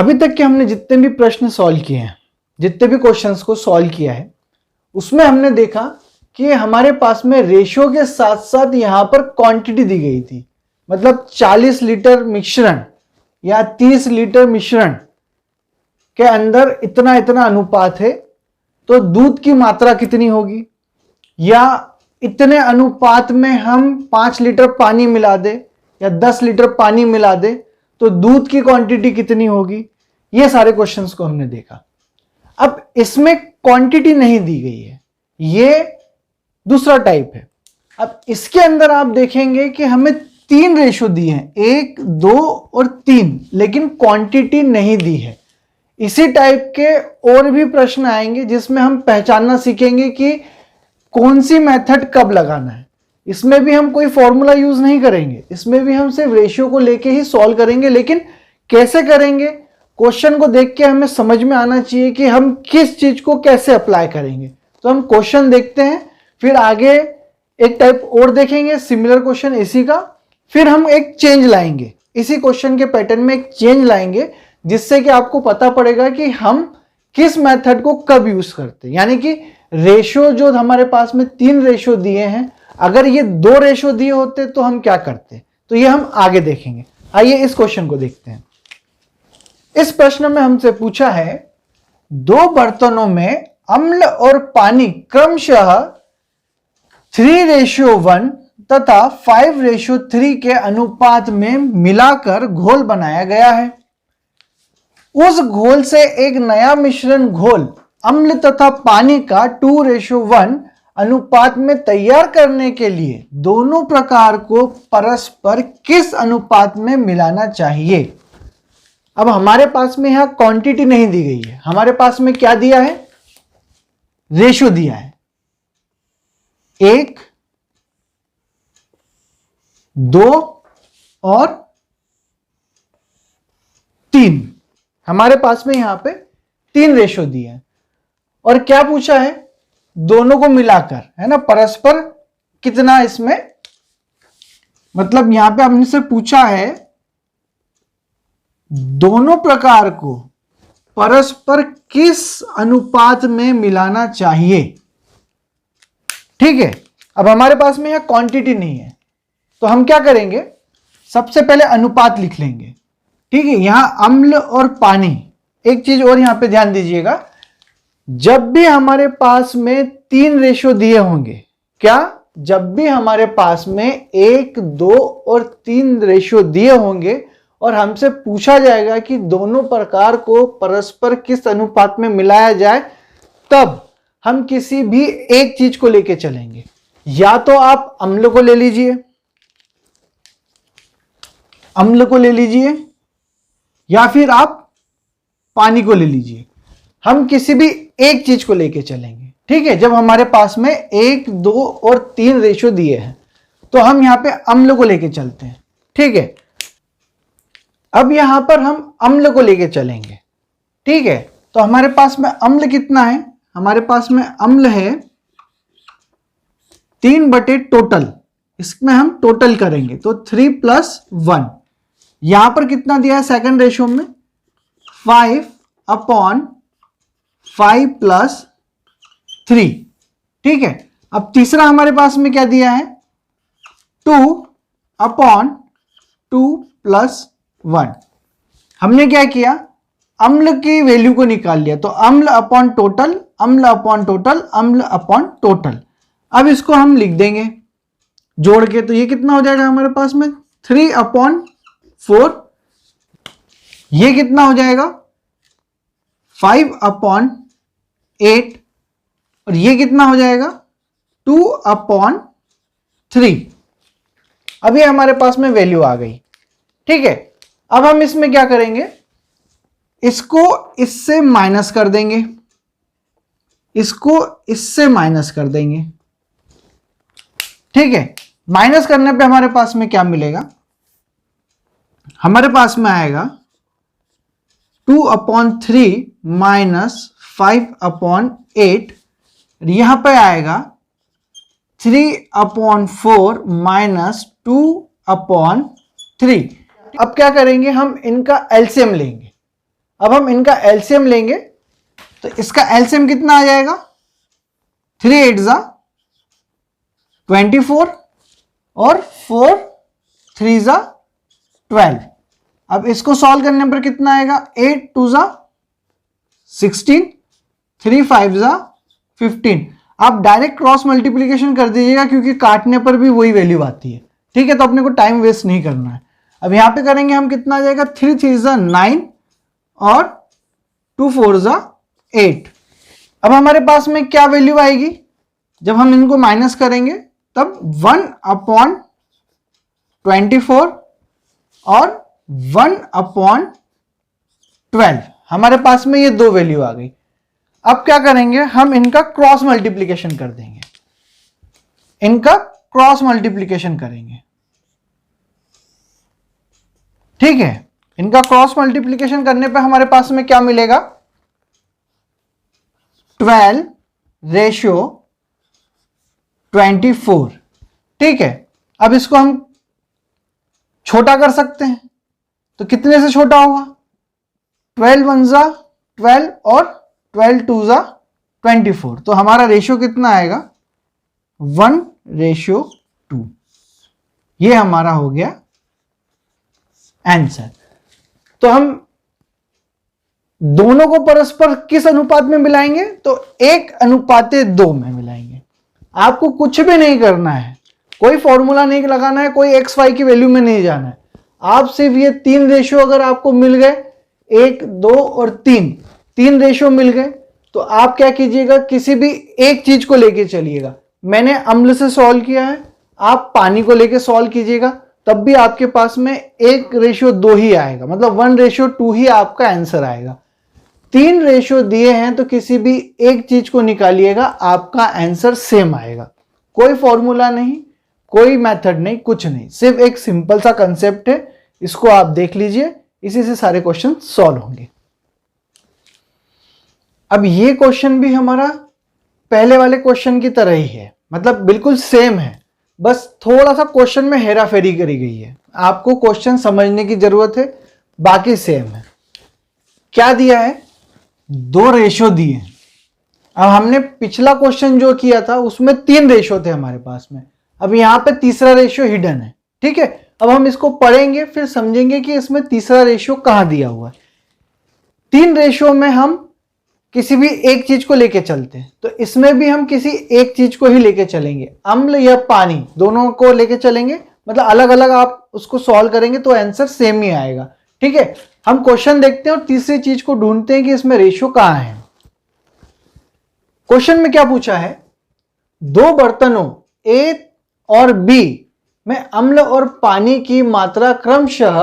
अभी तक के हमने जितने भी प्रश्न सॉल्व किए हैं, जितने भी क्वेश्चंस को सॉल्व किया है, उसमें हमने देखा कि हमारे पास में रेशियो के साथ साथ यहां पर क्वांटिटी दी गई थी। मतलब 40 लीटर मिश्रण या 30 लीटर मिश्रण के अंदर इतना इतना अनुपात है, तो दूध की मात्रा कितनी होगी, या इतने अनुपात में हम 5 लीटर पानी मिला दे या 10 लीटर पानी मिला दे तो दूध की क्वांटिटी कितनी होगी। ये सारे क्वेश्चंस को हमने देखा। अब इसमें क्वांटिटी नहीं दी गई है, ये दूसरा टाइप है। अब इसके अंदर आप देखेंगे कि हमें 3 रेशो दिए हैं, 1, 2 और 3, लेकिन क्वांटिटी नहीं दी है। इसी टाइप के और भी प्रश्न आएंगे जिसमें हम पहचानना सीखेंगे कि कौन सी मेथड कब लगाना है। इसमें भी हम कोई फॉर्मूला यूज नहीं करेंगे, इसमें भी हम सिर्फ रेशियो को लेके ही सॉल्व करेंगे। लेकिन कैसे करेंगे, क्वेश्चन को देख के हमें समझ में आना चाहिए कि हम किस चीज को कैसे अप्लाई करेंगे। तो हम क्वेश्चन देखते हैं, फिर आगे एक टाइप और देखेंगे सिमिलर क्वेश्चन इसी का, फिर हम एक चेंज लाएंगे, इसी क्वेश्चन के पैटर्न में एक चेंज लाएंगे, जिससे कि आपको पता पड़ेगा कि हम किस मेथड को कब यूज करते हैं। यानी कि रेशियो जो हमारे पास में 3 रेशियो दिए हैं, अगर ये 2 रेशियो दिए होते तो हम क्या करते, तो ये हम आगे देखेंगे। आइए इस क्वेश्चन को देखते हैं। इस प्रश्न में हमसे पूछा है 2 बर्तनों में अम्ल और पानी क्रमशः 3:1 तथा 5:3 के अनुपात में मिलाकर घोल बनाया गया है। उस घोल से एक नया मिश्रण घोल अम्ल तथा पानी का 2:1 अनुपात में तैयार करने के लिए दोनों प्रकार को परस्पर किस अनुपात में मिलाना चाहिए। अब हमारे पास में यहां क्वांटिटी नहीं दी गई है, हमारे पास में क्या दिया है, रेशियो दिया है, 1, 2 और 3। हमारे पास में यहां पे 3 रेशियो दिए हैं और क्या पूछा है, दोनों को मिलाकर, है ना, परस्पर कितना इसमें, मतलब यहां पे हमसे पूछा है दोनों प्रकार को परस्पर किस अनुपात में मिलाना चाहिए। ठीक है, अब हमारे पास में यहां क्वांटिटी नहीं है, तो हम क्या करेंगे, सबसे पहले अनुपात लिख लेंगे। ठीक है, यहां अम्ल और पानी, एक चीज और यहां पे ध्यान दीजिएगा, जब भी हमारे पास में 3 रेशियो दिए होंगे, क्या, जब भी हमारे पास में 1, 2 और 3 रेशियो दिए होंगे और हमसे पूछा जाएगा कि दोनों प्रकार को परस्पर किस अनुपात में मिलाया जाए, तब हम किसी भी एक चीज को लेके चलेंगे। या तो आप अम्ल को ले लीजिए, अम्ल को ले लीजिए, या फिर आप पानी को ले लीजिए। हम किसी भी एक चीज को लेके चलेंगे। ठीक है, जब हमारे पास में 1, 2 और 3 रेशियो दिए हैं तो हम यहां पे अम्ल को लेके चलते हैं। ठीक है, अब यहां पर हम अम्ल को लेके चलेंगे। ठीक है, तो हमारे पास में अम्ल कितना है, हमारे पास में अम्ल है 3 टोटल, इसमें हम टोटल करेंगे तो 3 + 1। यहां पर कितना दिया है सेकंड रेशियो में, 5/5 + 3। ठीक है, अब तीसरा हमारे पास में क्या दिया है, 2/2 + 1। हमने क्या किया, अम्ल की वैल्यू को निकाल लिया, तो अम्ल अपॉन टोटल, अम्ल अपॉन टोटल, अम्ल अपॉन टोटल। अब इसको हम लिख देंगे जोड़ के, तो ये कितना हो जाएगा हमारे पास में 3/4। ये कितना हो जाएगा 5/8 और ये कितना हो जाएगा 2/3। अब ये हमारे पास में वैल्यू आ गई। ठीक है, अब हम इसमें क्या करेंगे, इसको इससे माइनस कर देंगे, इसको इससे माइनस कर देंगे। ठीक है, माइनस करने पे हमारे पास में क्या मिलेगा, हमारे पास में आएगा 2/3 - 5/8, यहां पे आएगा 3/4 - 2/3। अब क्या करेंगे, हम इनका एलसीएम लेंगे। अब हम इनका एलसीएम लेंगे, तो इसका एलसीएम कितना आ जाएगा, 3 8 जा 24 और 4 3 जा 12। अब इसको सॉल्व करने पर कितना आएगा, 8 2 जा 16, 3 5 जा 15। आप डायरेक्ट क्रॉस मल्टीप्लीकेशन कर दीजिएगा क्योंकि काटने पर भी वही वैल्यू आती है, ठीक है। तो अपने को टाइम वेस्ट नहीं करना है। अब यहां पे करेंगे हम, कितना आ जाएगा, 3 3 जा 9 और 2 4 जा 8। अब हमारे पास में क्या वैल्यू आएगी, जब हम इनको माइनस करेंगे तब 1/24 और 1/12। हमारे पास में ये दो वैल्यू आ गई। अब क्या करेंगे, हम इनका क्रॉस मल्टीप्लीकेशन कर देंगे, इनका क्रॉस मल्टीप्लीकेशन करेंगे, ठीक है। इनका क्रॉस मल्टीप्लीकेशन करने पे हमारे पास में क्या मिलेगा, 12/24, ठीक है। अब इसको हम छोटा कर सकते हैं, तो कितने से छोटा होगा, 12 1 जा 12 और 12 2 जा 24। तो हमारा रेशियो कितना आएगा, 1:2। ये हमारा हो गया आंसर। तो हम दोनों को परस्पर किस अनुपात में मिलाएंगे, तो 1:2 में मिलाएंगे। आपको कुछ भी नहीं करना है, कोई फॉर्मूला नहीं लगाना है, कोई एक्स वाई की वैल्यू में नहीं जाना है। आप सिर्फ ये 3 रेशियो अगर आपको मिल गए, 1 2 और 3 रेशियो मिल गए, तो आप क्या कीजिएगा, किसी भी एक चीज को लेके चलिएगा। मैंने अम्ल से सॉल्व किया है, आप पानी को लेके सॉल्व कीजिएगा, तब भी आपके पास में 1:2 ही आएगा, मतलब 1:2 ही आपका आंसर आएगा। 3 रेशियो दिए हैं तो किसी भी एक चीज को निकालिएगा, आपका आंसर सेम आएगा। कोई फॉर्मूला नहीं, कोई मेथड नहीं, कुछ नहीं, सिर्फ एक सिंपल सा कंसेप्ट है। इसको आप देख लीजिए, इसी से सारे क्वेश्चन सॉल्व होंगे। अब ये क्वेश्चन भी हमारा पहले वाले क्वेश्चन की तरह ही है, मतलब बिल्कुल सेम है, बस थोड़ा सा क्वेश्चन में हेरा फेरी करी गई है। आपको क्वेश्चन समझने की जरूरत है, बाकी सेम है। क्या दिया है, 2 रेशियो दिए हैं। अब हमने पिछला क्वेश्चन जो किया था उसमें 3 रेशियो थे हमारे पास में, अब यहां पे तीसरा रेशियो हिडन है, ठीक है। अब हम इसको पढ़ेंगे, फिर समझेंगे कि इसमें तीसरा रेशियो कहां दिया हुआ है। 3 रेशियो में हम किसी भी एक चीज को लेके चलते हैं, तो इसमें भी हम किसी एक चीज को ही लेके चलेंगे, अम्ल या पानी, दोनों को लेके चलेंगे। मतलब अलग अलग आप उसको सॉल्व करेंगे तो आंसर सेम ही आएगा, ठीक है। हम क्वेश्चन देखते हैं और तीसरी चीज को ढूंढते हैं कि इसमें रेशियो कहां है। क्वेश्चन में क्या पूछा है, 2 बर्तनों ए और बी में अम्ल और पानी की मात्रा क्रमशः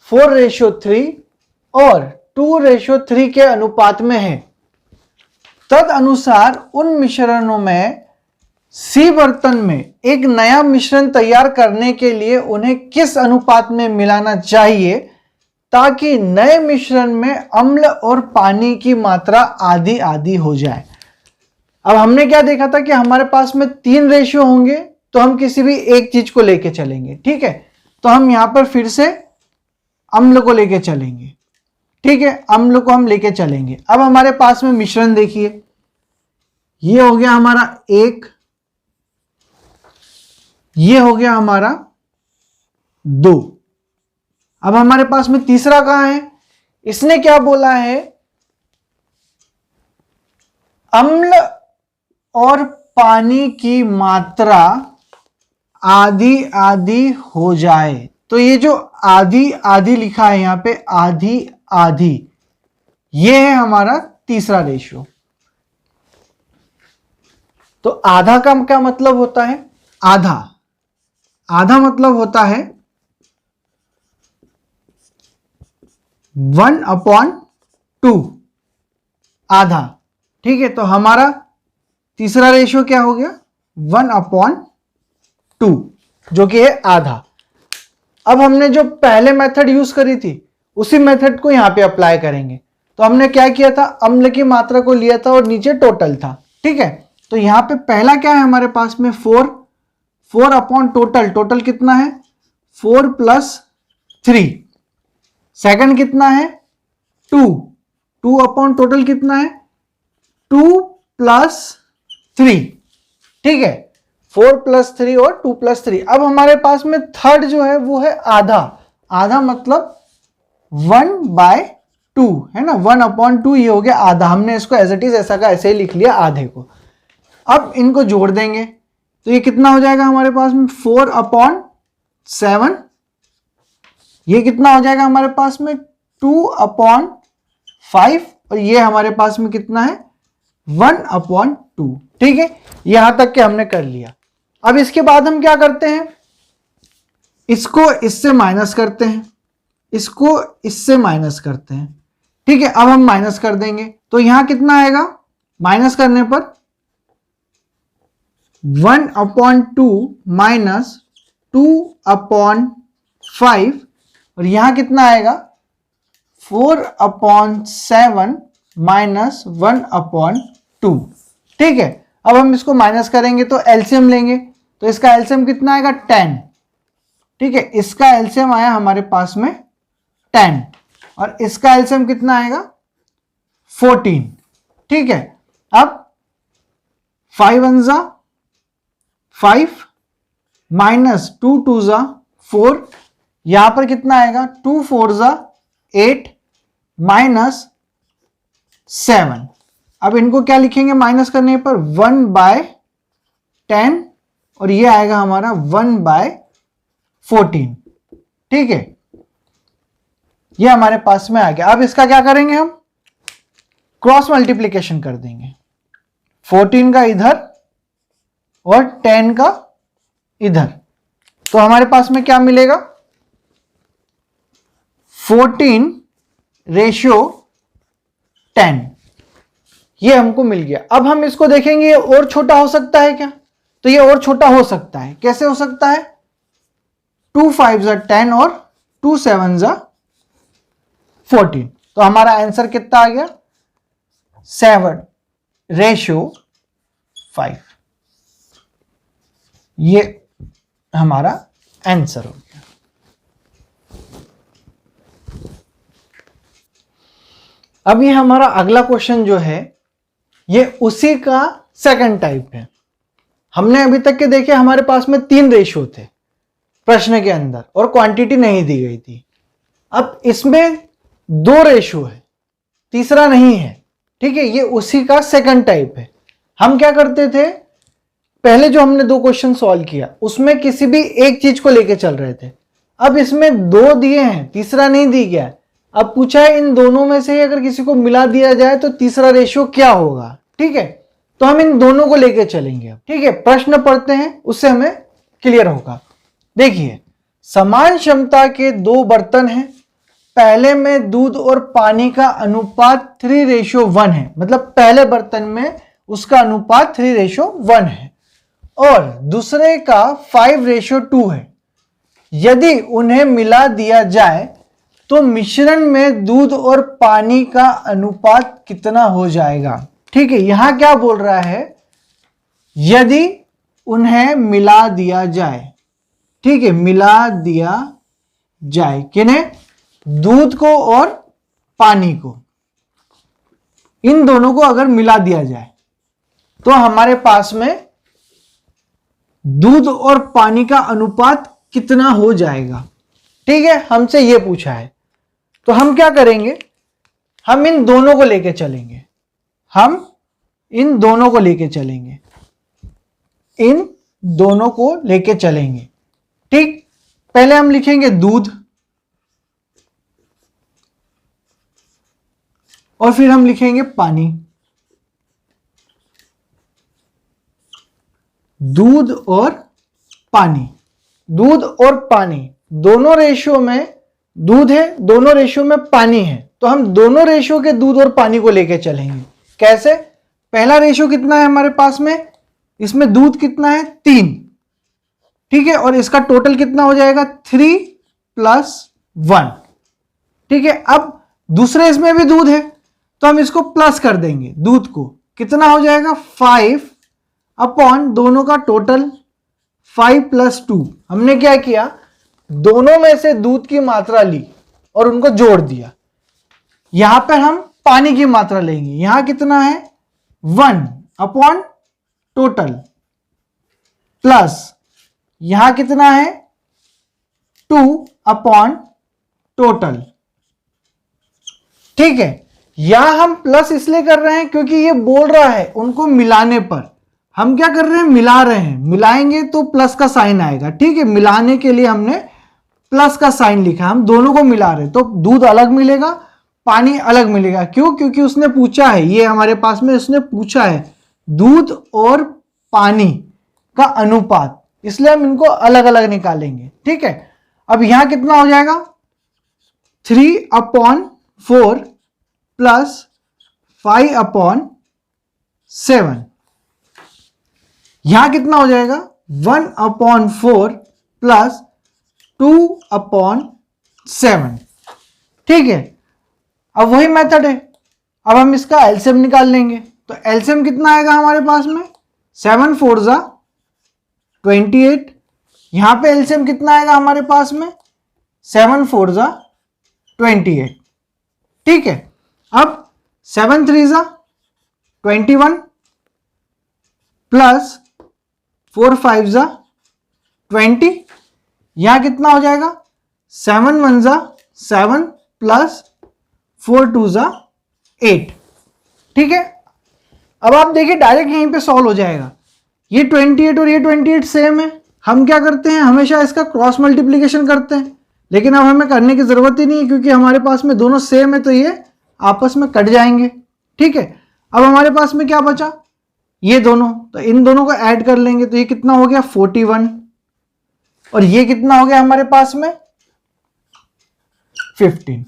4:3 और 2:3 के अनुपात में है। तद अनुसार उन मिश्रणों में सी बर्तन में एक नया मिश्रण तैयार करने के लिए उन्हें किस अनुपात में मिलाना चाहिए ताकि नए मिश्रण में अम्ल और पानी की मात्रा आधी आधी हो जाए। अब हमने क्या देखा था कि हमारे पास में 3 रेशियो होंगे, तो हम किसी भी एक चीज को लेके चलेंगे, ठीक है। तो हम यहां पर फिर से अम्ल को लेके चलेंगे, ठीक है, अम्ल को हम लेके चलेंगे। अब हमारे पास में मिश्रण देखिए, ये हो गया हमारा 1, ये हो गया हमारा 2। अब हमारे पास में तीसरा कहां है, इसने क्या बोला है, अम्ल और पानी की मात्रा आधी आधी हो जाए। तो ये जो आधी आधी लिखा है यहां पे, आधी आधी, ये है हमारा तीसरा रेशियो। तो आधा का क्या मतलब होता है, आधा, आधा मतलब होता है 1/2, आधा, ठीक है। तो हमारा तीसरा रेशियो क्या हो गया, 1/2, जो कि है आधा। अब हमने जो पहले मेथड यूज करी थी उसी मेथड को यहां पे अप्लाई करेंगे। तो हमने क्या किया था, अम्ल की मात्रा को लिया था और नीचे टोटल था, ठीक है। तो यहां पे पहला क्या है हमारे पास में, 4 अपॉन टोटल, टोटल कितना है 4 + 3। सेकंड कितना है 2 अपॉन टोटल कितना है 2 + 3, ठीक है 4 + 3 और 2 + 3। अब हमारे पास में थर्ड जो है वो है आधा, आधा मतलब 1/2 है ना, 1/2 ये हो गया आधा। हमने इसको एज इट इज ऐसा का ऐसे ही लिख लिया आधे को। अब इनको जोड़ देंगे तो ये कितना हो जाएगा हमारे पास में 4/7, ये कितना हो जाएगा हमारे पास में 2/5 और ये हमारे पास में कितना है 1/2, ठीक है। यहां तक के हमने कर लिया। अब इसके बाद हम क्या करते हैं, इसको इससे माइनस करते हैं, इसको इससे माइनस करते हैं, ठीक है। अब हम माइनस कर देंगे तो यहां कितना आएगा, माइनस करने पर 1/2 माइनस 2/5 और यहां कितना आएगा 4/7 माइनस 1/2, ठीक है। अब हम इसको माइनस करेंगे तो एलसीएम लेंगे तो इसका एलसीएम कितना आएगा 10, ठीक है। इसका एलसीएम आया हमारे पास में 10 और इसका एलसीएम कितना आएगा 14, ठीक है। अब 5 1 ज़ा 5 माइनस 2 2 ज़ा 4, यहां पर कितना आएगा 2 4 ज़ा 8 माइनस 7। अब इनको क्या लिखेंगे माइनस करने पर 1/10 और ये आएगा हमारा 1/14, ठीक है। ये हमारे पास में आ गया। अब इसका क्या करेंगे, हम क्रॉस मल्टीप्लीकेशन कर देंगे, 14 का इधर और 10 का इधर, तो हमारे पास में क्या मिलेगा 14/10, ये हमको मिल गया। अब हम इसको देखेंगे ये और छोटा हो सकता है क्या, तो ये और छोटा हो सकता है। कैसे हो सकता है 2 5 ज़ा 10 और 2 7 ज़ा 14, तो हमारा आंसर कितना आ गया 7/5, ये हमारा आंसर हो गया। अब ये हमारा अगला क्वेश्चन जो है ये उसी का सेकंड टाइप है। हमने अभी तक के देखे हमारे पास में 3 रेशियो थे प्रश्न के अंदर और क्वांटिटी नहीं दी गई थी। अब इसमें 2 रेशियो है, तीसरा नहीं है, ठीक है। ये उसी का सेकंड टाइप है। हम क्या करते थे, पहले जो हमने 2 क्वेश्चन सॉल्व किया उसमें किसी भी एक चीज को लेके चल रहे थे। अब इसमें 2 दिए हैं, तीसरा नहीं दी गया। अब पूछा है इन दोनों में से अगर किसी को मिला दिया जाए तो तीसरा रेशियो क्या होगा, ठीक है। तो हम इन दोनों को लेके चलेंगे, ठीक है। प्रश्न पढ़ते हैं उससे हमें क्लियर होगा। देखिए, समान क्षमता के 2 बर्तन हैं, पहले में दूध और पानी का अनुपात 3:1 है, मतलब पहले बर्तन में उसका अनुपात 3:1 है और दूसरे का 5:2 है। यदि उन्हें मिला दिया जाए तो मिश्रण में दूध और पानी का अनुपात कितना हो जाएगा, ठीक है। यहां क्या बोल रहा है, यदि उन्हें मिला दिया जाए, ठीक है, मिला दिया जाए किन्हें, दूध को और पानी को, इन दोनों को अगर मिला दिया जाए तो हमारे पास में दूध और पानी का अनुपात कितना हो जाएगा, ठीक है। हमसे ये पूछा है तो हम क्या करेंगे, हम इन दोनों को लेके चलेंगे, हम इन दोनों को लेके चलेंगे, इन दोनों को लेके चलेंगे, ठीक। पहले हम लिखेंगे दूध और फिर हम लिखेंगे पानी। दूध और पानी, दूध और पानी दोनों रेशियो में दूध है, दोनों रेशियो में पानी है, तो हम दोनों रेशियो के दूध और पानी को लेके चलेंगे। कैसे, पहला रेशियो कितना है हमारे पास में, इसमें दूध कितना है 3, ठीक है, और इसका टोटल कितना हो जाएगा 3 + 1, ठीक है। अब दूसरे इसमें भी दूध है तो हम इसको प्लस कर देंगे, दूध को कितना हो जाएगा 5 अपॉन दोनों का टोटल 5 + 2। हमने क्या किया, दोनों में से दूध की मात्रा ली और उनको जोड़ दिया। यहां पर हम पानी की मात्रा लेंगे, यहां कितना है 1 अपॉन टोटल, प्लस यहां कितना है 2 अपॉन टोटल। ठीक है, यहां हम प्लस इसलिए कर रहे हैं क्योंकि ये बोल रहा है उनको मिलाने पर। हम क्या कर रहे हैं, मिला रहे हैं, मिलाएंगे तो प्लस का साइन आएगा। ठीक है, मिलाने के लिए हमने प्लस का साइन लिखा, हम दोनों को मिला रहे हैं, तो दूध अलग मिलेगा, पानी अलग मिलेगा। क्यों? क्योंकि उसने पूछा है, ये हमारे पास में उसने पूछा है दूध और पानी का अनुपात, इसलिए हम इनको अलग अलग निकालेंगे। ठीक है, अब यहां कितना हो जाएगा 3 अपॉन 4 प्लस 5 अपॉन 7। यहां कितना हो जाएगा 1 अपॉन 4 प्लस 2 अपॉन 7। ठीक है, अब वही मेथड है, अब हम इसका एलसीएम निकाल लेंगे। तो एलसीएम कितना आएगा हमारे पास में 7 4 जा 28। यहां पे एलसीएम कितना आएगा हमारे पास में 7 4 जा 28। ठीक है, अब 7 3 जा 21 प्लस 4 5 जा 20। यहां कितना हो जाएगा 7 1 जा 7 प्लस 4 2 जा 8। ठीक है, अब आप देखिए डायरेक्ट यहीं पे सॉल्व हो जाएगा। ये 28 और ये 28 सेम है, हम क्या करते हैं हमेशा इसका क्रॉस मल्टीप्लीकेशन करते हैं, लेकिन अब हमें करने की जरूरत ही नहीं है क्योंकि हमारे पास में दोनों सेम है, तो ये आपस में कट जाएंगे। ठीक है, अब हमारे पास में क्या बचा ये दोनों, तो इन दोनों को ऐड कर लेंगे, तो ये कितना हो गया 41 और ये कितना हो गया हमारे पास में 15।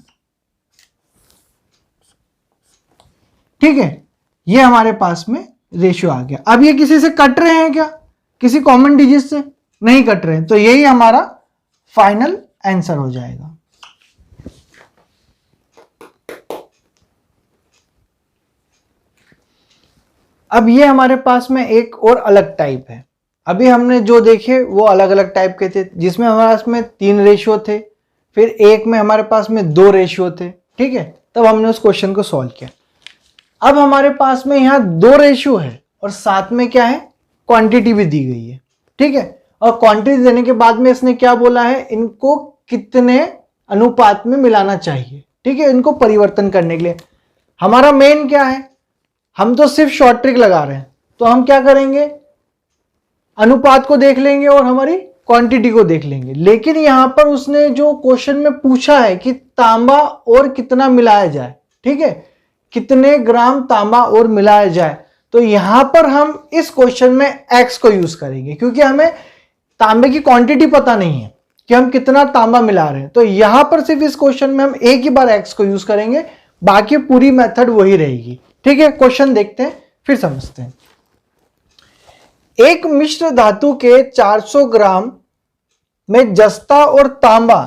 ठीक है, ये हमारे पास में रेशियो आ गया। अब ये किसी से कट रहे हैं क्या, किसी कॉमन डिजिट से नहीं कट रहे हैं, तो यही हमारा फाइनल आंसर हो जाएगा। अब ये हमारे पास में एक और अलग टाइप है। अभी हमने जो देखे वो अलग अलग टाइप के थे, जिसमें हमारे पास में 3 रेशियो थे, फिर एक में हमारे पास में 2 रेशियो थे। ठीक है, तब हमने उस क्वेश्चन को सॉल्व किया। अब हमारे पास में यहाँ 2 रेशियो है और साथ में क्या है क्वांटिटी भी दी गई है। ठीक है, और क्वांटिटी देने के बाद में इसने क्या बोला है, इनको कितने अनुपात में मिलाना चाहिए। ठीक है, इनको परिवर्तन करने के लिए हमारा मेन क्या है, हम तो सिर्फ शॉर्ट ट्रिक लगा रहे हैं, तो हम क्या करेंगे अनुपात को देख लेंगे और हमारी क्वांटिटी को देख लेंगे। लेकिन यहां पर उसने जो क्वेश्चन में पूछा है कि तांबा और कितना मिलाया जाए, ठीक है, कितने ग्राम तांबा और मिलाया जाए, तो यहां पर हम इस क्वेश्चन में x को यूज करेंगे क्योंकि हमें तांबे की क्वांटिटी पता नहीं है कि हम कितना तांबा मिला रहे हैं। तो यहां पर सिर्फ इस क्वेश्चन में हम एक ही बार x को यूज करेंगे, बाकी पूरी मेथड वही रहेगी। ठीक है, क्वेश्चन देखते हैं फिर समझते हैं। एक मिश्र धातु के 400 ग्राम में जस्ता और तांबा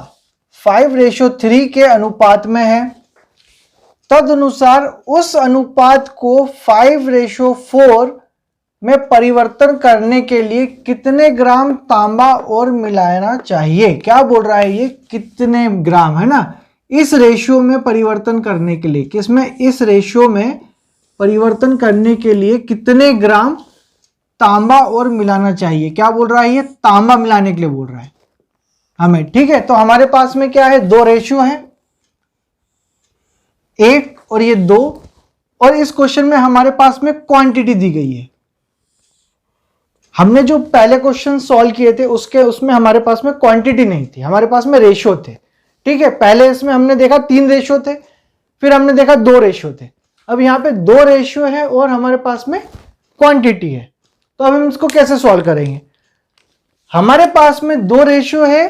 5:3 के अनुपात में है, तदनुसार उस अनुपात को 5:4 में परिवर्तन करने के लिए कितने ग्राम तांबा और मिलाना चाहिए। क्या बोल रहा है ये, कितने ग्राम, है ना, इस रेशियो में परिवर्तन करने के लिए, किसमें, इस रेशियो में परिवर्तन करने के लिए कितने ग्राम तांबा और मिलाना चाहिए। क्या बोल रहा है ये, तांबा मिलाने के लिए बोल रहा है हमें। ठीक है, तो हमारे पास में क्या है 2 रेशियो है, 1 और ये 2, और इस क्वेश्चन में हमारे पास में क्वांटिटी दी गई है। हमने जो पहले क्वेश्चन सॉल्व किए थे उसमें हमारे पास में क्वांटिटी नहीं थी, हमारे पास में रेशियो थे। ठीक है, पहले इसमें हमने देखा 3 रेशियो थे, फिर हमने देखा 2 रेशियो थे, अब यहां पे 2 रेशियो है और हमारे पास में क्वांटिटी है। तो अब हम इसको कैसे सॉल्व करेंगे, हमारे पास में 2 रेशियो है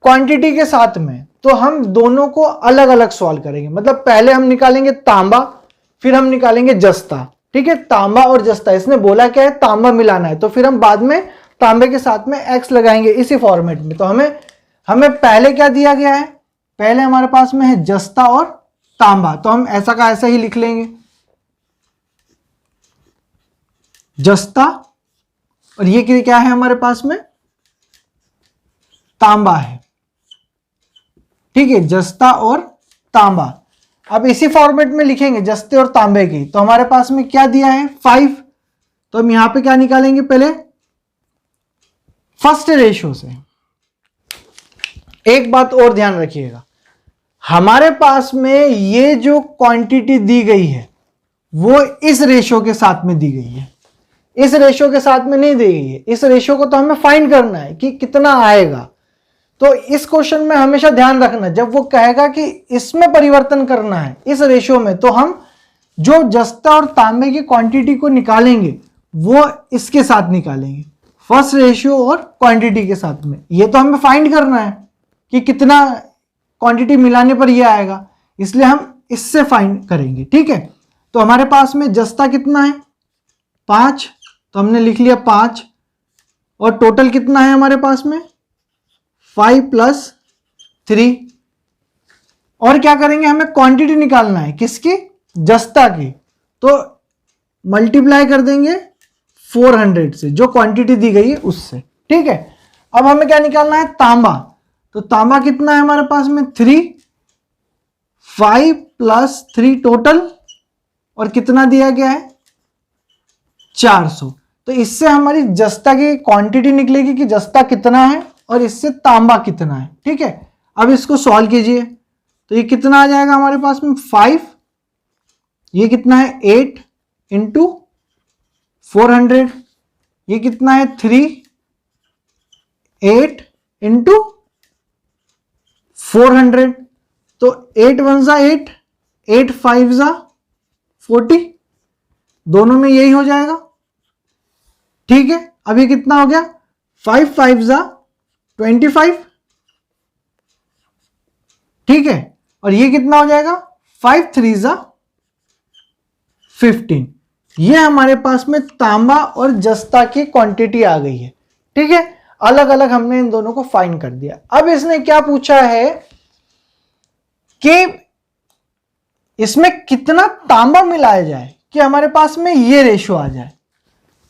क्वांटिटी के साथ में, तो हम दोनों को अलग अलग सॉल्व करेंगे। मतलब पहले हम निकालेंगे तांबा, फिर हम निकालेंगे जस्ता। ठीक है, तांबा और जस्ता, इसने बोला क्या है तांबा मिलाना है, तो फिर हम बाद में तांबे के साथ में x लगाएंगे इसी फॉर्मेट में। तो हमें पहले क्या दिया गया है, पहले हमारे पास में है जस्ता और तांबा, तो हम ऐसा का ऐसा ही लिख लेंगे, जस्ता और ये क्या है हमारे पास में तांबा है। ठीक है, जस्ता और तांबा। अब इसी फॉर्मेट में लिखेंगे जस्ते और तांबे की, तो हमारे पास में क्या दिया है 5, तो हम यहां पे क्या निकालेंगे पहले फर्स्ट रेशियो से। एक बात और ध्यान रखिएगा, हमारे पास में ये जो क्वांटिटी दी गई है वो इस रेशियो के साथ में दी गई है, इस रेशियो के साथ में नहीं दी गई है। इस रेशियो को तो हमें फाइंड करना है कि कितना आएगा। तो इस क्वेश्चन में हमेशा ध्यान रखना, जब वो कहेगा कि इसमें परिवर्तन करना है इस रेशियो में, तो हम जो जस्ता और तांबे की क्वांटिटी को निकालेंगे वो इसके साथ निकालेंगे, फर्स्ट रेशियो और क्वांटिटी के साथ में। ये तो हमें फाइंड करना है कि कितना क्वांटिटी मिलाने पर ये आएगा, इसलिए हम इससे फाइंड करेंगे। ठीक है, तो हमारे पास में जस्ता कितना है 5, तो हमने लिख लिया 5, और टोटल कितना है हमारे पास में 5 + 3। और क्या करेंगे, हमें क्वांटिटी निकालना है किसकी, जस्ता की, तो मल्टीप्लाई कर देंगे 400 से, जो क्वांटिटी दी गई है उससे। ठीक है, अब हमें क्या निकालना है तांबा, तो तांबा कितना है हमारे पास में 3, 5 + 3 टोटल, और कितना दिया गया है 400। तो इससे हमारी जस्ता की क्वांटिटी निकलेगी कि जस्ता कितना है और इससे तांबा कितना है। ठीक है, अब इसको सॉल्व कीजिए, तो ये कितना आ जाएगा हमारे पास में 5, ये कितना है 8 × 400, ये कितना है 3, 8 × 400, तो 8 × 1 = 8, 8 × 5 = 40, दोनों में यही हो जाएगा। ठीक है, अब ये कितना हो गया 5 × 5 = 25। ठीक है, और ये कितना हो जाएगा 5 × 3 = 15। ये हमारे पास में तांबा और जस्ता की क्वांटिटी आ गई है। ठीक है, अलग अलग हमने इन दोनों को फाइंड कर दिया। अब इसने क्या पूछा है कि इसमें कितना तांबा मिलाया जाए कि हमारे पास में ये रेशियो आ जाए।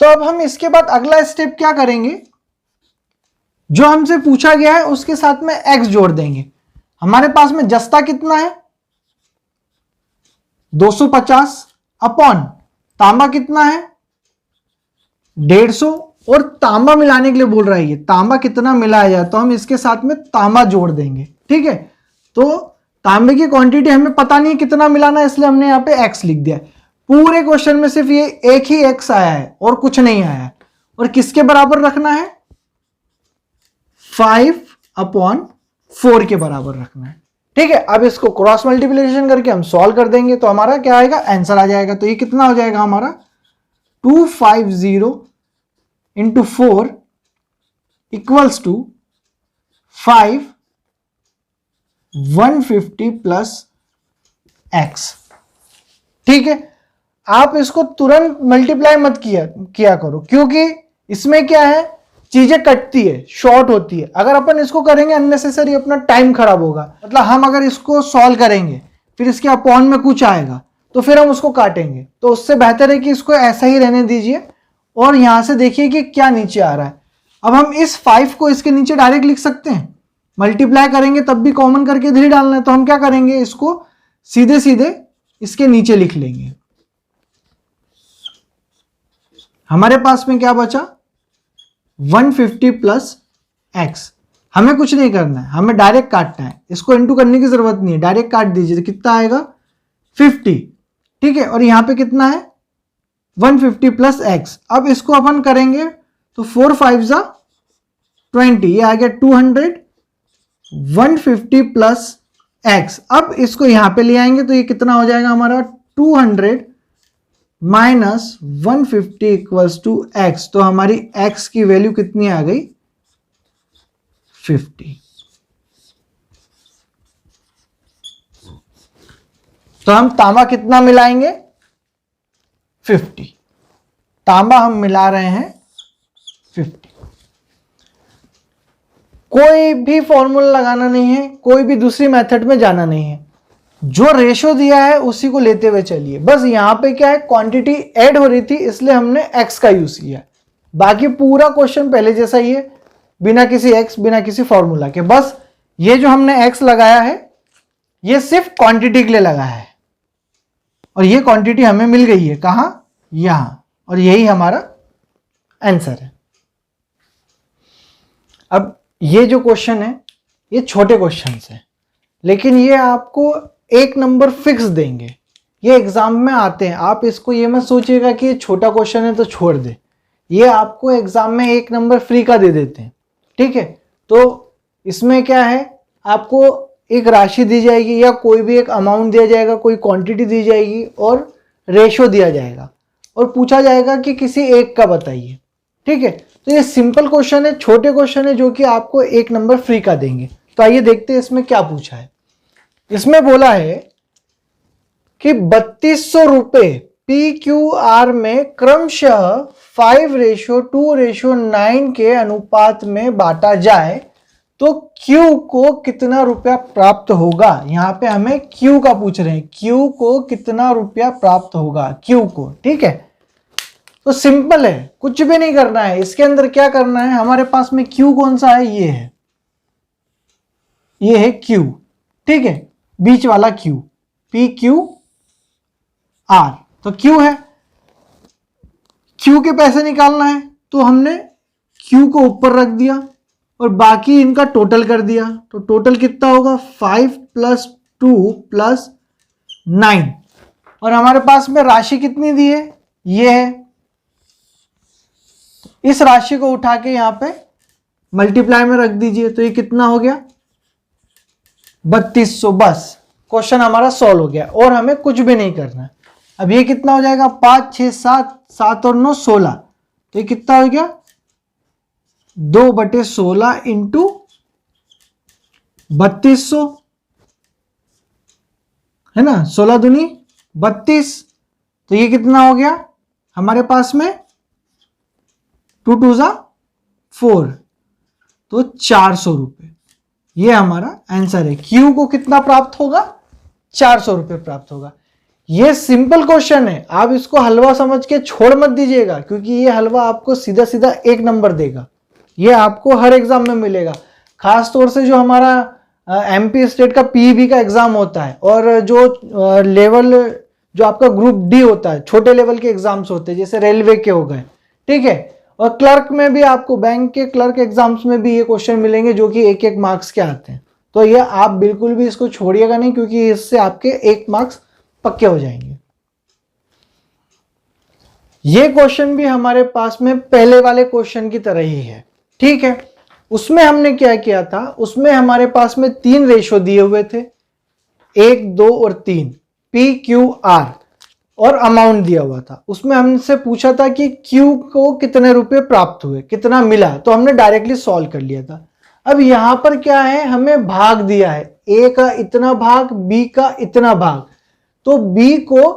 तो अब हम इसके बाद अगला स्टेप क्या करेंगे, जो हमसे पूछा गया है उसके साथ में x जोड़ देंगे। हमारे पास में जस्ता कितना है 250 अपॉन तांबा कितना है 150, और तांबा मिलाने के लिए बोल रहा है, ये तांबा कितना मिलाया जाए, तो हम इसके साथ में तांबा जोड़ देंगे। ठीक है, तो तांबे की क्वांटिटी हमें पता नहीं कितना मिलाना है, इसलिए हमने यहां पे x लिख दिया। पूरे क्वेश्चन में सिर्फ ये एक ही x आया है और कुछ नहीं आया है, और किसके बराबर रखना है 5/4 के बराबर रखना है। ठीक है, अब इसको क्रॉस मल्टीप्लिकेशन करके हम सॉल्व कर देंगे, तो हमारा क्या आएगा आंसर आ जाएगा। तो ये कितना हो जाएगा हमारा 250 × 4 = 5 150 + x। ठीक है, आप इसको तुरंत मल्टीप्लाई मत किया करो, क्योंकि इसमें क्या है चीजें कटती है, शॉर्ट होती है। अगर अपन इसको करेंगे अननेसेसरी अपना टाइम खराब होगा। मतलब हम अगर इसको सॉल्व करेंगे फिर इसके अपॉन में कुछ आएगा तो फिर हम उसको काटेंगे, तो उससे बेहतर है कि इसको ऐसा ही रहने दीजिए। और यहां से देखिए कि क्या नीचे आ रहा है। अब हम इस 5 को इसके नीचे डायरेक्ट लिख सकते हैं, मल्टीप्लाई करेंगे तब भी कॉमन करके 3 डालना है, तो हम क्या करेंगे इसको सीधे सीधे इसके नीचे लिख लेंगे। हमारे पास में क्या बचा 150 + x। हमें कुछ नहीं करना है, हमें डायरेक्ट काटना है, इसको इंटू करने की जरूरत नहीं है, डायरेक्ट काट दीजिए। तो कितना आएगा 50। ठीक है, और यहां पे कितना है 150 + x। अब इसको अपन करेंगे तो 4 × 5 = 20, ये आ गया 200 150 + x। अब इसको यहां पे ले आएंगे तो ये कितना हो जाएगा हमारा 200 - 150 = x। तो हमारी x की वैल्यू कितनी आ गई 50। तो हम तांबा कितना मिलाएंगे 50। तांबा हम मिला रहे हैं 50। कोई भी फॉर्मूला लगाना नहीं है, कोई भी दूसरी मेथड में जाना नहीं है, जो रेशो दिया है उसी को लेते हुए चलिए। बस यहां पे क्या है क्वांटिटी ऐड हो रही थी इसलिए हमने x का यूज किया, बाकी पूरा क्वेश्चन पहले जैसा ही है, बिना किसी x बिना किसी फॉर्मूला के। बस ये जो हमने x लगाया है ये सिर्फ क्वांटिटी के लिए लगाया है, और ये क्वांटिटी हमें मिल गई है कहाँ, यहां, और यही हमारा आंसर है। अब ये जो क्वेश्चन है ये छोटे क्वेश्चन है, लेकिन ये आपको 1 नंबर फिक्स देंगे, ये एग्जाम में आते हैं। आप इसको ये मत सोचिएगा कि ये छोटा क्वेश्चन है तो छोड़ दे, ये आपको एग्जाम में 1 नंबर फ्री का दे देते हैं, ठीक है। तो इसमें क्या है, आपको एक राशि दी जाएगी या कोई भी एक अमाउंट दिया जाएगा, कोई क्वांटिटी दी जाएगी और रेशो दिया जाएगा और पूछा जाएगा कि किसी एक का बताइए, ठीक है। तो ये सिंपल क्वेश्चन है, छोटे क्वेश्चन है जो कि आपको 1 नंबर फ्री का देंगे। तो आइए देखते हैं इसमें क्या पूछा है। इसमें बोला है कि 3200 रुपए PQR में क्रमशः 5:2:9 के अनुपात में बांटा जाए तो Q को कितना रुपया प्राप्त होगा। यहां पे हमें Q का पूछ रहे हैं, Q को कितना रुपया प्राप्त होगा, Q को, ठीक है। तो सिंपल है, कुछ भी नहीं करना है। इसके अंदर क्या करना है, हमारे पास में Q कौन सा है, ये है, ये है Q, ठीक है, बीच वाला Q, PQR। तो Q है, Q के पैसे निकालना है तो हमने Q को ऊपर रख दिया और बाकी इनका टोटल कर दिया। तो टोटल कितना होगा, 5 + 2 + 9, और हमारे पास में राशि कितनी दी है, ये है। इस राशि को उठा के यहां पे मल्टीप्लाई में रख दीजिए, तो ये कितना हो गया, 3200। बस क्वेश्चन हमारा सॉल्व हो गया और हमें कुछ भी नहीं करना है। अब ये कितना हो जाएगा, 5 6 7 7 और 9 16, तो ये कितना हो गया, 2/16 इंटू 3200, है ना, 16 दूनी 32, तो ये कितना हो गया हमारे पास में, 2 2 ज़ा 4, तो 400 रुपए। ये हमारा आंसर है। Q को कितना प्राप्त होगा, 400 रुपए प्राप्त होगा। ये सिंपल क्वेश्चन है, आप इसको हलवा समझ के छोड़ मत दीजिएगा, क्योंकि ये हलवा आपको सीधा सीधा 1 नंबर देगा। ये आपको हर एग्जाम में मिलेगा, खास तौर से जो हमारा MP स्टेट का PEB का एग्जाम होता है और जो लेवल जो आपका ग्रुप D होता है, छोटे लेवल के एग्जाम्स होते हैं जैसे रेलवे के हो गए, ठीक है। और क्लर्क में भी आपको, बैंक के क्लर्क एग्जाम्स में भी ये क्वेश्चन मिलेंगे जो कि 1-1 मार्क्स के आते हैं। तो ये आप बिल्कुल भी इसको छोड़िएगा नहीं, क्योंकि इससे आपके 1 मार्क्स पक्के हो जाएंगे। ये क्वेश्चन भी हमारे पास में पहले वाले क्वेश्चन की तरह ही है, ठीक है। उसमें हमने क्या किया था, उसमें हमारे पास में 3 रेशो दिए हुए थे, 1 2 और 3, PQR, और अमाउंट दिया हुआ था। उसमें हमसे पूछा था कि Q को कितने रुपए प्राप्त हुए, कितना मिला, तो हमने डायरेक्टली सॉल्व कर लिया था। अब यहां पर क्या है, हमें भाग दिया है, A का इतना भाग, B का इतना भाग, तो B को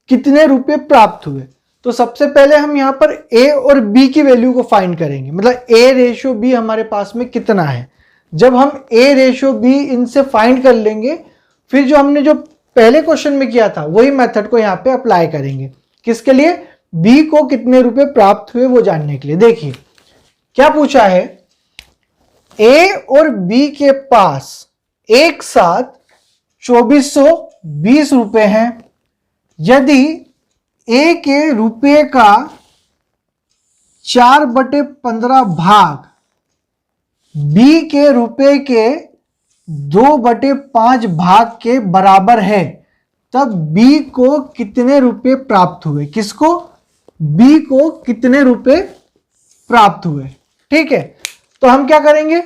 कितने रुपए प्राप्त हुए। तो सबसे पहले हम यहां पर A और B की वैल्यू को फाइंड करेंगे, मतलब A/B हमारे पास में कितना है। जब हम A/B इनसे फाइंड कर लेंगे, फिर जो हमने जो पहले क्वेश्चन में किया था वही मेथड को यहां पे अप्लाई करेंगे। किसके लिए, B को कितने रुपए प्राप्त हुए वो जानने के लिए। देखिए क्या पूछा है, A और B के पास एक साथ 2420 रुपए हैं। यदि A के रुपए का 4/15 भाग B के रुपए के 2/5 भाग के बराबर है, तब B को कितने रुपए प्राप्त हुए। किसको, B को कितने रुपए प्राप्त हुए, ठीक है। तो हम क्या करेंगे,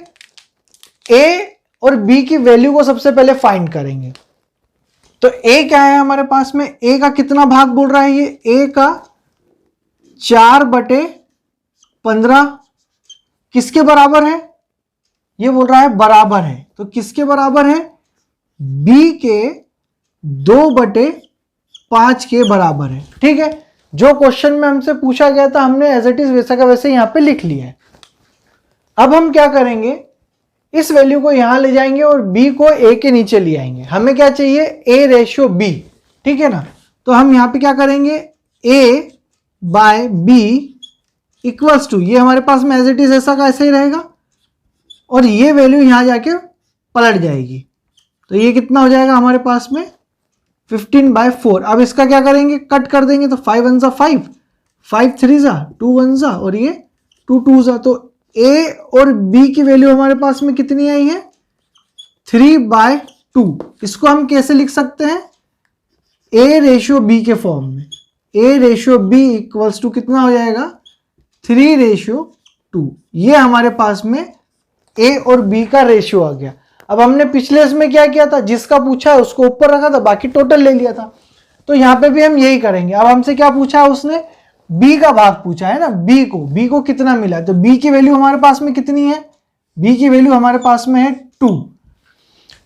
A और B की वैल्यू को सबसे पहले फाइंड करेंगे। तो A क्या है हमारे पास में, A का कितना भाग बोल रहा है, ये A का 4/15 किसके बराबर है, ये बोल रहा है बराबर है, तो किसके बराबर है, B के 2/5 के बराबर है, ठीक है। जो क्वेश्चन में हमसे पूछा गया था हमने एज इट इज वैसा का वैसे यहां पे लिख लिया है। अब हम क्या करेंगे, इस वैल्यू को यहां ले जाएंगे और B को A के नीचे ले आएंगे। हमें क्या चाहिए, A/B, ठीक है ना। तो हम यहां पे क्या करेंगे, A/B इक्वल्स टू, ये हमारे पास में एज इट इज ऐसा का ऐसा ही रहेगा और ये वैल्यू यहां जाके पलट जाएगी। तो ये कितना हो जाएगा हमारे पास में, 15/4। अब इसका क्या करेंगे, कट कर देंगे तो 5 1 5, 5 3 2 1 और ये 2 2 तो a और b की वैल्यू हमारे पास में कितनी आई है, 3/2। इसको हम कैसे लिख सकते हैं, a/b के फॉर्म में। a/b इक्वल्स टू कितना हो जाएगा, 3/2। ये हमारे पास में a और b का रेशियो आ गया। अब हमने पिछले इसमें क्या किया था, जिसका पूछा है उसको ऊपर रखा था, बाकी टोटल ले लिया था। तो यहां पे भी हम यही करेंगे। अब हमसे क्या पूछा है उसने, b का भाग पूछा है ना, b को कितना मिला है, तो b की वैल्यू हमारे पास में कितनी है, b की वैल्यू हमारे पास में है 2।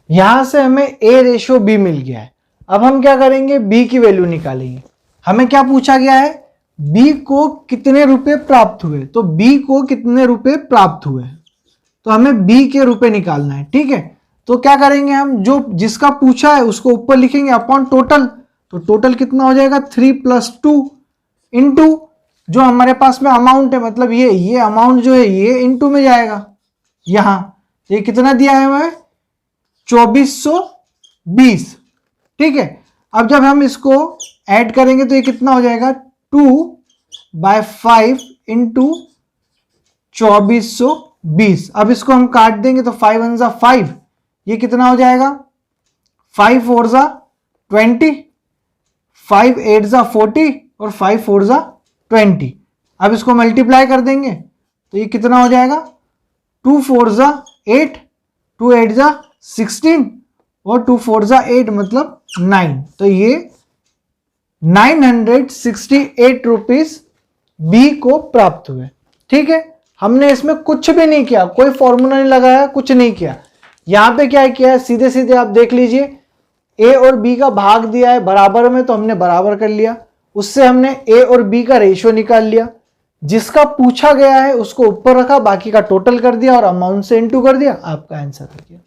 यहां से हमें a/b मिल गया है। अब हम क्या करेंगे, b की वैल्यू निकालेंगे। हमें क्या पूछा गया है, b को कितने रुपए प्राप्त हुए, तो b को कितने रुपए प्राप्त हुए, तो हमें b के रुपए निकालना है। ठीक है, तो क्या करेंगे हम, जो जिसका पूछा है उसको ऊपर लिखेंगे अपॉन टोटल। तो टोटल कितना हो जाएगा, 3 + 2 इंटू जो हमारे पास में अमाउंट है, मतलब ये अमाउंट जो है ये इंटू में जाएगा। यहां ये कितना दिया है हमें, 2420। ठीक है, अब जब हम इसको ऐड करेंगे तो ये कितना हो जाएगा, 2/5 इंटू 2420। अब इसको हम काट देंगे तो 5 1 5, ये कितना हो जाएगा, 5 4 20, 5 8 40 और 5 4 20। अब इसको मल्टीप्लाई कर देंगे तो ये कितना हो जाएगा, 2 4 8, 2 8 16 और 2 4 8 मतलब 9। तो ये 968 रुपीज बी को प्राप्त हुए। ठीक है, हमने इसमें कुछ भी नहीं किया, कोई फॉर्मूला नहीं लगाया, कुछ नहीं किया। यहां पे क्या किया है, सीधे सीधे आप देख लीजिए, ए और बी का भाग दिया है बराबर में, तो हमने बराबर कर लिया। उससे हमने ए और बी का रेशियो निकाल लिया, जिसका पूछा गया है उसको ऊपर रखा, बाकी का टोटल कर दिया और अमाउंट से इंटू कर दिया, आपका आंसर आ गया।